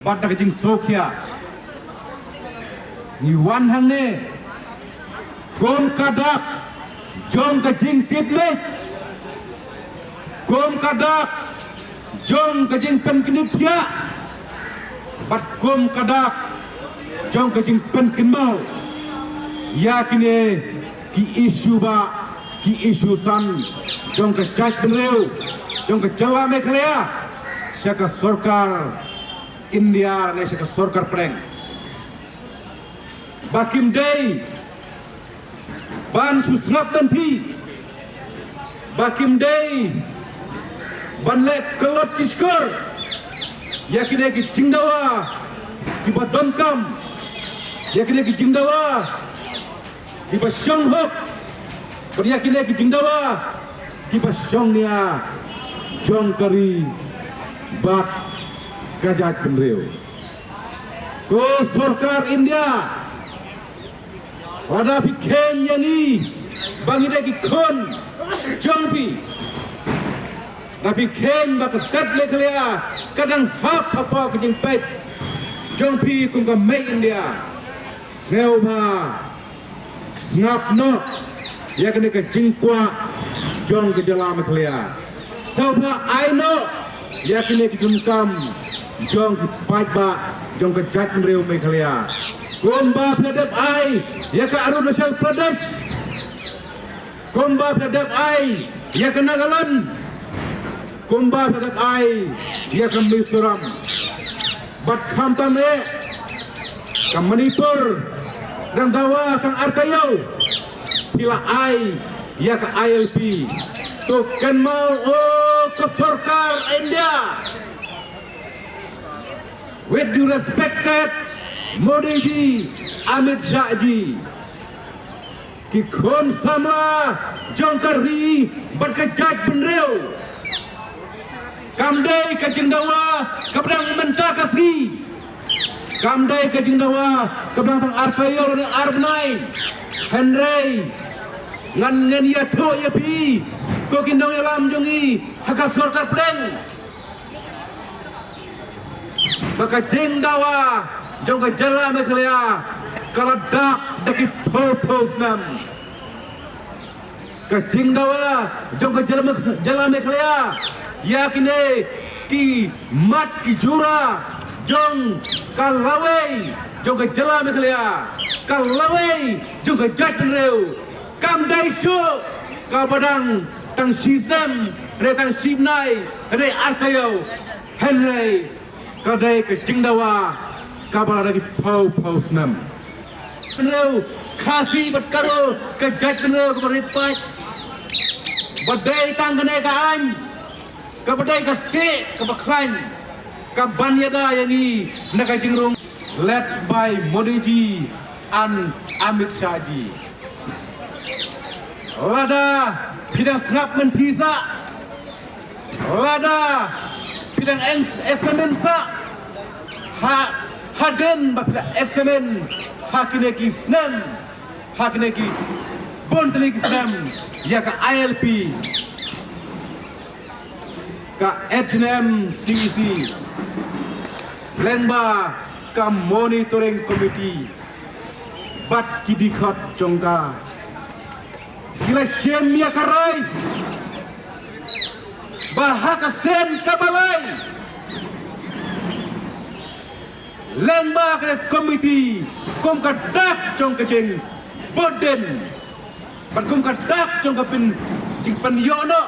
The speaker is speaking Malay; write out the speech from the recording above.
Bata ka jing sokhia ni wan hang ne kom kadak jong ka jing tiple kom kadak jong ka jing pen kinipya bat kom kadak jong ka jing pen kinmau ya kine ki isu san jong ka chak benreu jong ka jawa mekhlea syaka sarkar India ne syaka sarkar preng bakim day ban susngap benti bakim day ban le kelot kiskor yakine ki jingdawa ki badon kam yakine ki jingdawa ki basyong hok yakine ki jingdawa ki basyong nia jong kari bat gajat penreu ko sarkar India wada pikhen yani bangi de kon jongpi tapi ken ba kastat lekhlea kadang hap apa kejing pet jongpi kum ka mai India sneu ba snap no ya kene ka jingkwa jong ke jala lekhlea soba aino ya kene ki jungkam jong ki pajba jong ka jat penreu mekhlea Komba Pradep Ai ya ka Arunachal Pradesh Komba Pradep Ai ya ka Nagaland Komba Pradep Ai ya ka Mizoram bat kham tam e ka Manipur dan dawa kang Artayau pila ai ya ka ILP to kan mau ke sarkar India with due respected Modi ji, Amit Shah ji, ki khon sama jongkari berkejat benreu, kamdai ke jingdawa kepadang mentah kasih, kamdai ke jingdawa kepadang tang Artayau dan Arbnai, Henry, ngan ya tho ya pi, ko kindong yalam jongi haka sarkar pleng, baka jingdawa jong ka jala mekhlea kaladak daki purpose nam ka jingdawa jong ka jala mekhlea yakine ki mat ki jura jong ka lawei jong ka jala mekhlea ka lawei jong ka jat penreu kam dai shu ka badang tang sistem re tang sibnai re Artayau Henry ka dai ka jingdawa kabar lagi pau snam penreu khasi bat karo ke jat penreu ke ripat badai tanggane ka an ka badai ka ste ka baklan ka banyada yani naga jingrung led by Modi ji and Amit Shah ji lada pidang snap mentisa lada pidang SMN sa ha haden bapla examen hakine ki snam hakine ki bontli ki snam ya ka ILP ka HNM CEC lengba ka monitoring committee bat ki dikhot jongka kila shem ya karai bahaka sen kabalai lengba ke komiti kom ka dak jong ka jeng boden bat kom ka dak jong ka pin jing pan yono